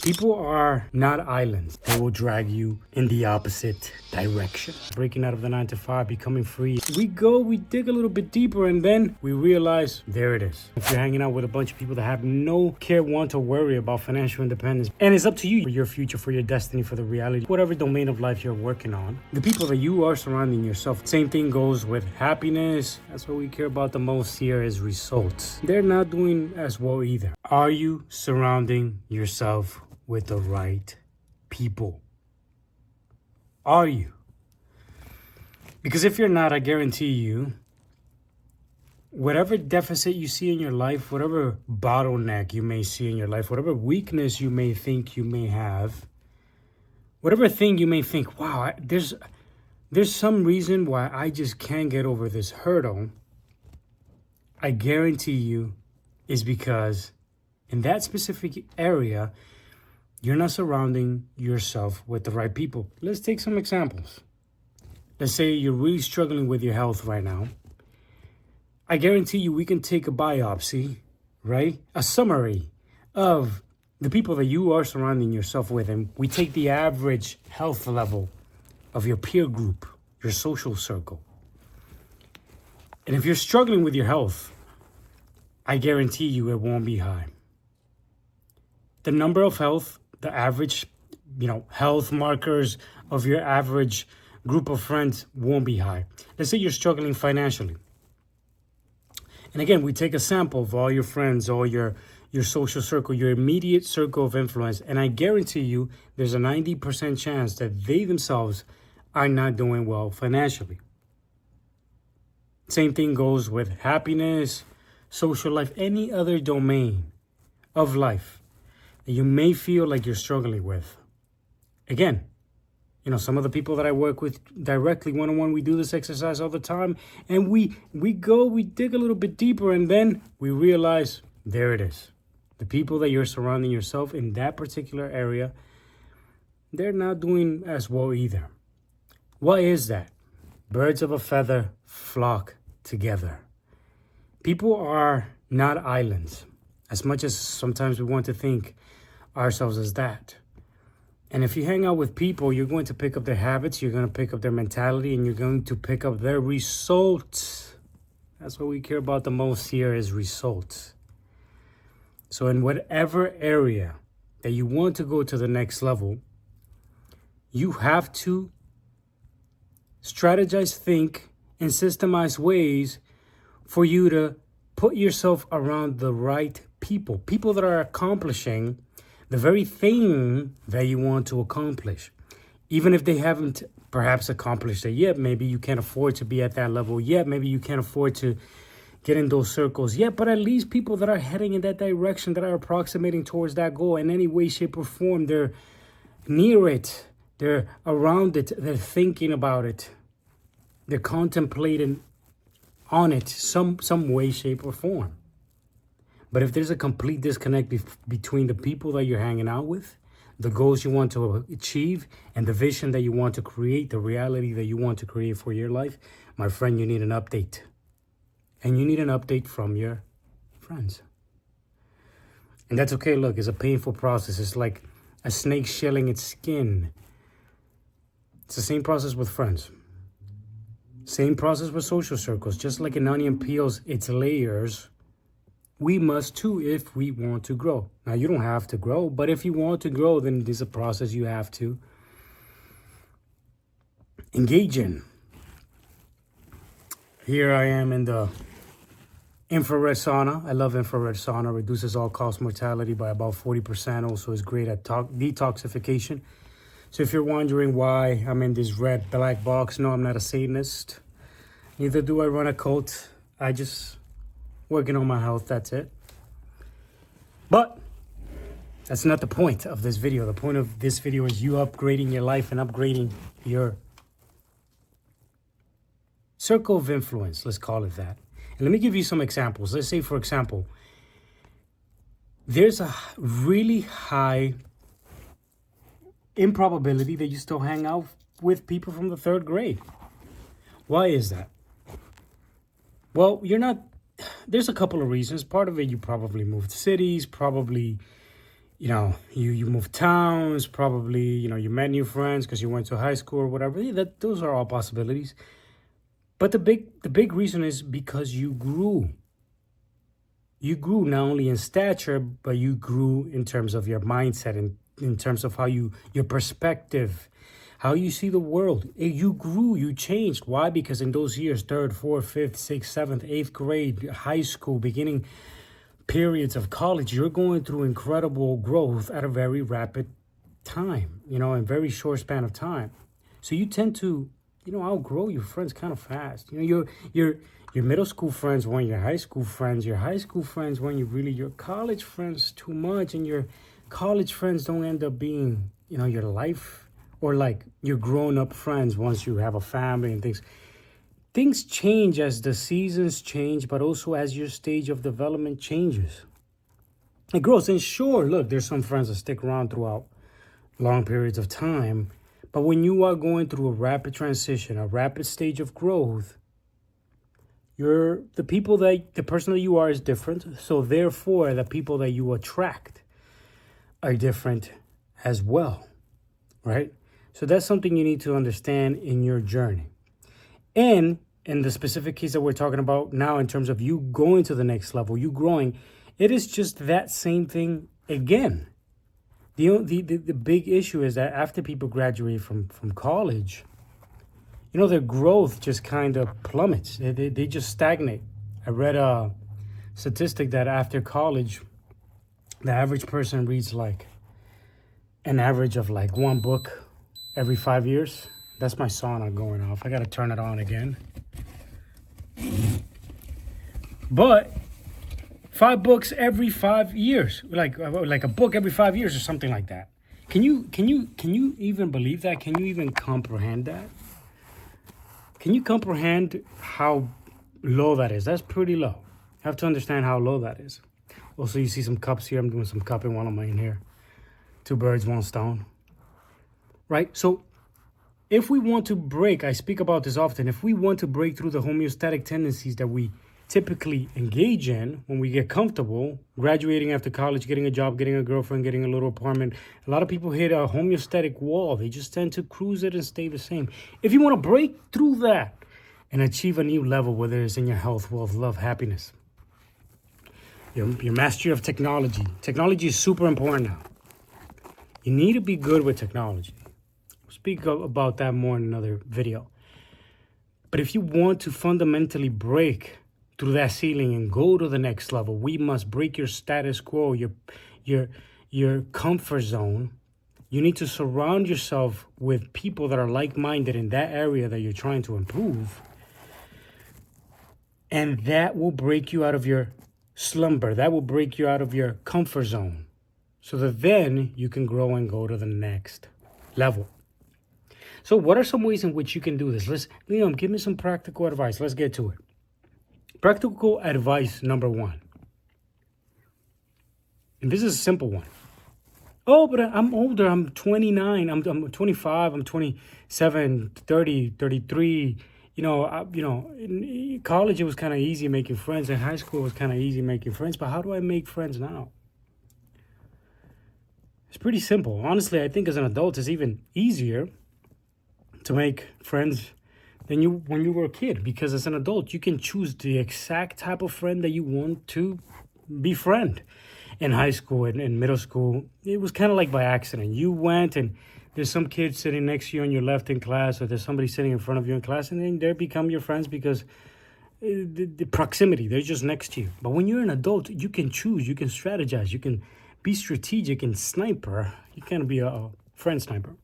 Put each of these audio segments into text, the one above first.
People are not islands. They will drag you in the opposite direction. Breaking out of the 9 to 5, becoming free. We dig a little bit deeper, and then we realize there it is. If you're hanging out with a bunch of people that have no care, want, or worry about financial independence, and it's up to you for your future, for your destiny, for the reality, whatever domain of life you're working on, the people that you are surrounding yourself, same thing goes with happiness. That's what we care about the most here is results. They're not doing as well either. Are you surrounding yourself with the right people? Are you? Because if you're not, I guarantee you, whatever deficit you see in your life, whatever bottleneck you may see in your life, whatever weakness you may think you may have, whatever thing you may think, wow, there's some reason why I just can't get over this hurdle, I guarantee you is because in that specific area, you're not surrounding yourself with the right people. Let's take some examples. Let's say you're really struggling with your health right now. I guarantee you we can take a biopsy, right? A summary of the people that you are surrounding yourself with. And we take the average health level of your peer group, your social circle. And if you're struggling with your health, I guarantee you it won't be high. The number of health, the average, health markers of your average group of friends won't be high. Let's say you're struggling financially. And again, we take a sample of all your friends, all your social circle, your immediate circle of influence. And I guarantee you there's a 90% chance that they themselves are not doing well financially. Same thing goes with happiness, social life, any other domain of life that you may feel like you're struggling with. Again, some of the people that I work with directly one-on-one, we do this exercise all the time, and we dig a little bit deeper, and then we realize there it is. The people that you're surrounding yourself in that particular area, they're not doing as well either. Why is that? Birds of a feather flock together. People are not islands, as much as sometimes we want to think ourselves as that. And if you hang out with people, you're going to pick up their habits, you're going to pick up their mentality, and you're going to pick up their results. That's what we care about the most here is results. So in whatever area that you want to go to the next level, you have to strategize, think, and systemize ways for you to put yourself around the right people that are accomplishing the very thing that you want to accomplish. Even if they haven't perhaps accomplished it yet, maybe you can't afford to be at that level yet, maybe you can't afford to get in those circles yet, but at least people that are heading in that direction, that are approximating towards that goal in any way, shape, or form, they're near it, they're around it, they're thinking about it, they're contemplating on it some way, shape, or form. But if there's a complete disconnect between the people that you're hanging out with, the goals you want to achieve, and the vision that you want to create, the reality that you want to create for your life, my friend, you need an update. And you need an update from your friends. And that's okay. Look, it's a painful process. It's like a snake shelling its skin. It's the same process with friends. Same process with social circles. Just like an onion peels its layers, we must too if we want to grow. Now, you don't have to grow, but if you want to grow, then there's a process you have to engage in. Here I am in the infrared sauna. I love infrared sauna. Reduces all-cause mortality by about 40%. Also is great at detoxification. So if you're wondering why I'm in this red black box, no, I'm not a Satanist. Neither do I run a cult. I just working on my health, that's it. But that's not the point of this video. The point of this video is you upgrading your life and upgrading your circle of influence, let's call it that. And let me give you some examples. Let's say, for example, there's a really high improbability that you still hang out with people from the 3rd grade. Why is that? Well, you're not. There's a couple of reasons. Part of it, you probably moved cities, probably, you moved towns, probably, you met new friends because you went to high school or whatever. Yeah, those are all possibilities. But the big reason is because you grew. You grew not only in stature, but you grew in terms of your mindset and in terms of your perspective, how you see the world. You grew, you changed. Why? Because in those years, third, fourth, fifth, sixth, seventh, eighth grade, high school, beginning periods of college, you're going through incredible growth at a very rapid time, in very short span of time. So you tend to, outgrow your friends kind of fast. Your middle school friends weren't your high school friends. Your high school friends weren't really your college friends too much. And your college friends don't end up being, your life or like your grown up friends once you have a family and things. Things change as the seasons change, but also as your stage of development changes. It grows. And sure, look, there's some friends that stick around throughout long periods of time. But when you are going through a rapid transition, a rapid stage of growth, the person that you are is different. So therefore, the people that you attract are different as well, right? So that's something you need to understand in your journey. And in the specific case that we're talking about now, in terms of you going to the next level, you growing, it is just that same thing again. The big issue is that after people graduate from college, their growth just kind of plummets. They just stagnate. I read a statistic that after college, the average person reads like an average of like one book every 5 years. That's my sauna going off. I got to turn it on again. But 5 books every 5 years, like a book every 5 years or something like that. Can you even believe that? Can you even comprehend that? Can you comprehend how low that is? That's pretty low. You have to understand how low that is. Also, you see some cups here. I'm doing some cupping while I'm in here. 2 birds, 1 stone. Right? So if we want to break, I speak about this often, if we want to break through the homeostatic tendencies that we typically engage in when we get comfortable, graduating after college, getting a job, getting a girlfriend, getting a little apartment, a lot of people hit a homeostatic wall. They just tend to cruise it and stay the same. If you want to break through that and achieve a new level, whether it's in your health, wealth, love, happiness, your mastery of technology. Technology is super important now. You need to be good with technology. I'll speak about that more in another video. But if you want to fundamentally break through that ceiling and go to the next level, we must break your status quo, your comfort zone. You need to surround yourself with people that are like-minded in that area that you're trying to improve. And that will break you out of your slumber. That will break you out of your comfort zone so that then you can grow and go to the next level. So what are some ways in which you can do this? Liam, give me some practical advice. Let's get to it. Practical advice number 1. And this is a simple one. Oh, but I'm older. I'm 29. I'm 25. I'm 27, 30, 33. In college it was kind of easy making friends. In high school it was kind of easy making friends. But how do I make friends now? It's pretty simple. Honestly, I think as an adult it's even easier to make friends than when you were a kid, because as an adult you can choose the exact type of friend that you want to befriend. In high school and in middle school, it was kind of like by accident. You went and there's some kid sitting next to you on your left in class, or there's somebody sitting in front of you in class, and then they become your friends because the proximity, they're just next to you. But when you're an adult, you can choose, you can strategize, you can be strategic and sniper. You can be a friend sniper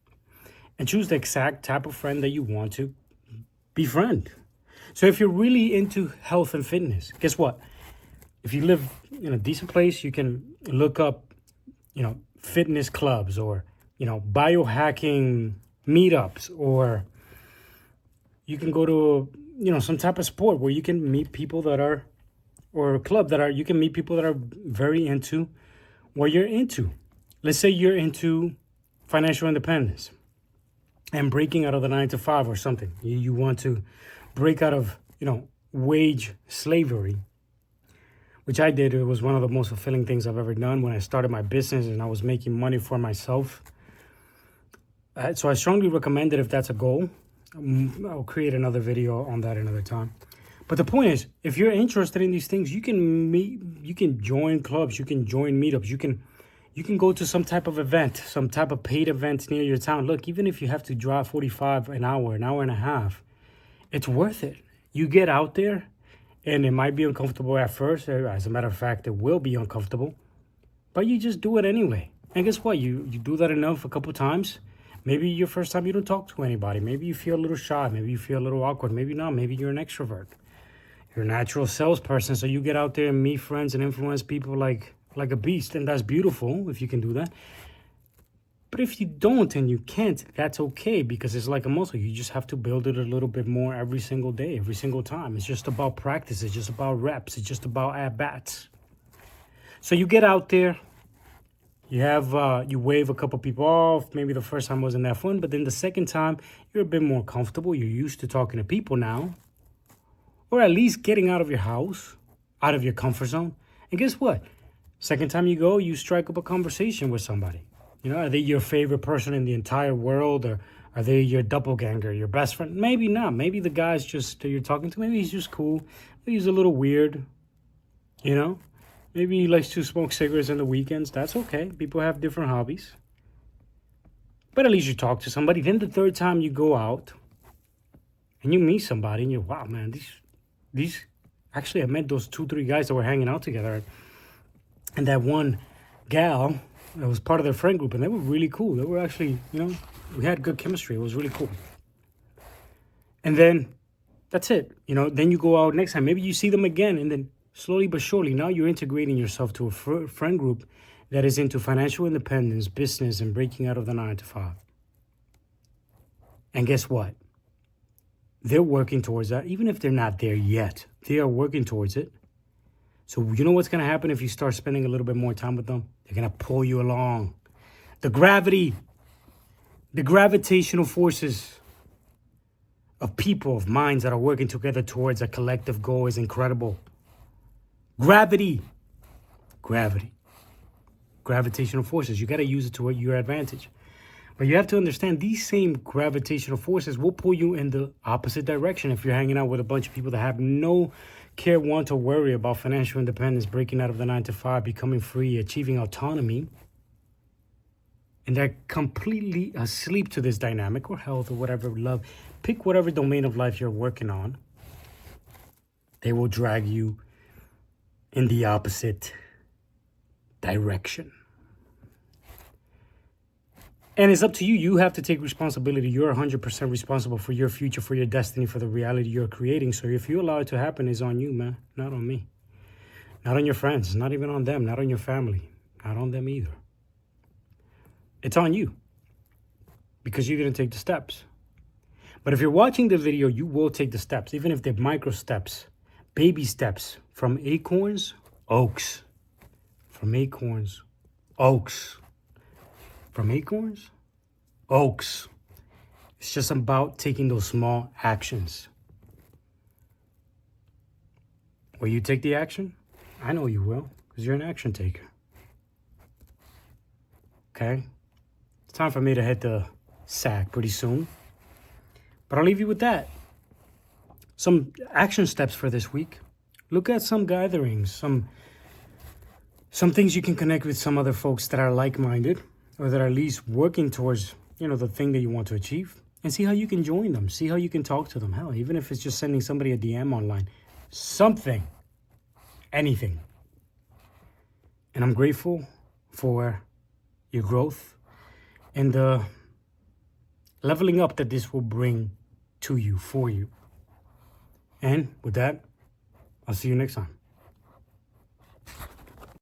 and choose the exact type of friend that you want to befriend. So if you're really into health and fitness, guess what? If you live in a decent place, you can look up, fitness clubs or, biohacking meetups, or you can go to, some type of sport where you can meet people that are, or a club that are, you can meet people that are very into what you're into. Let's say you're into financial independence and breaking out of the 9-to-5 or something. You want to break out of, wage slavery. which I did. It was one of the most fulfilling things I've ever done when I started my business and I was making money for myself. So I strongly recommend it if that's a goal. I'll create another video on that another time. But the point is, if you're interested in these things, you can meet, you can join clubs, you can join meetups, you can go to some type of event, some type of paid event near your town. Look, even if you have to drive 45 an hour and a half, it's worth it. You get out there, and it might be uncomfortable at first. As a matter of fact, it will be uncomfortable, but you just do it anyway. And guess what? You do that enough a couple times. Maybe your first time you don't talk to anybody. Maybe you feel a little shy. Maybe you feel a little awkward. Maybe not. Maybe you're an extrovert. You're a natural salesperson, so you get out there and meet friends and influence people like a beast, and that's beautiful if you can do that. But if you don't and you can't, that's okay, because it's like a muscle. You just have to build it a little bit more every single day, every single time. It's just about practice. It's just about reps. It's just about at-bats. So you get out there. You wave a couple people off. Maybe the first time wasn't that fun, but then the second time, you're a bit more comfortable. You're used to talking to people now. Or at least getting out of your house, out of your comfort zone. And guess what? Second time you go, you strike up a conversation with somebody. You know, are they your favorite person in the entire world? Or are they your doppelganger, your best friend? Maybe not. Maybe the guy's just that you're talking to, maybe he's just cool. Maybe he's a little weird, you know? Maybe he likes to smoke cigarettes on the weekends. That's okay. People have different hobbies. But at least you talk to somebody. Then the third time you go out and you meet somebody and you're, wow, man, these actually, I met those 2-3 guys that were hanging out together. And that one gal that was part of their friend group, and they were really cool. They were actually, you know, we had good chemistry. It was really cool. And then that's it. You know, then you go out next time. Maybe you see them again, and then slowly but surely, now you're integrating yourself to a friend group that is into financial independence, business, and breaking out of the 9-to-5. And guess what? They're working towards that. Even if they're not there yet, they are working towards it. So you know what's going to happen if you start spending a little bit more time with them? They're going to pull you along. The gravitational forces of people, of minds that are working together towards a collective goal is incredible. Gravitational forces. You got to use it to your advantage. But you have to understand these same gravitational forces will pull you in the opposite direction if you're hanging out with a bunch of people that have no care, want, or worry about financial independence, breaking out of the 9-to-5, becoming free, achieving autonomy. And they're completely asleep to this dynamic, or health, or whatever, love. Pick whatever domain of life you're working on. They will drag you in the opposite direction. And it's up to you. You have to take responsibility. You're 100% responsible for your future, for your destiny, for the reality you're creating. So if you allow it to happen, it's on you, man. Not on me. Not on your friends. Not even on them. Not on your family. Not on them either. It's on you. Because you're going to take the steps. But if you're watching the video, you will take the steps. Even if they're micro steps. Baby steps. From acorns, oaks. From acorns, oaks. From acorns, oaks. It's just about taking those small actions. Will you take the action? I know you will, because you're an action taker. Okay? It's time for me to hit the sack pretty soon. But I'll leave you with that. Some action steps for this week. Look at some gatherings, some things you can connect with some other folks that are like-minded, or that are at least working towards, you know, the thing that you want to achieve, and see how you can join them. See how you can talk to them. Hell, even if it's just sending somebody a DM online, something, anything. And I'm grateful for your growth and the leveling up that this will bring to you, for you. And with that, I'll see you next time.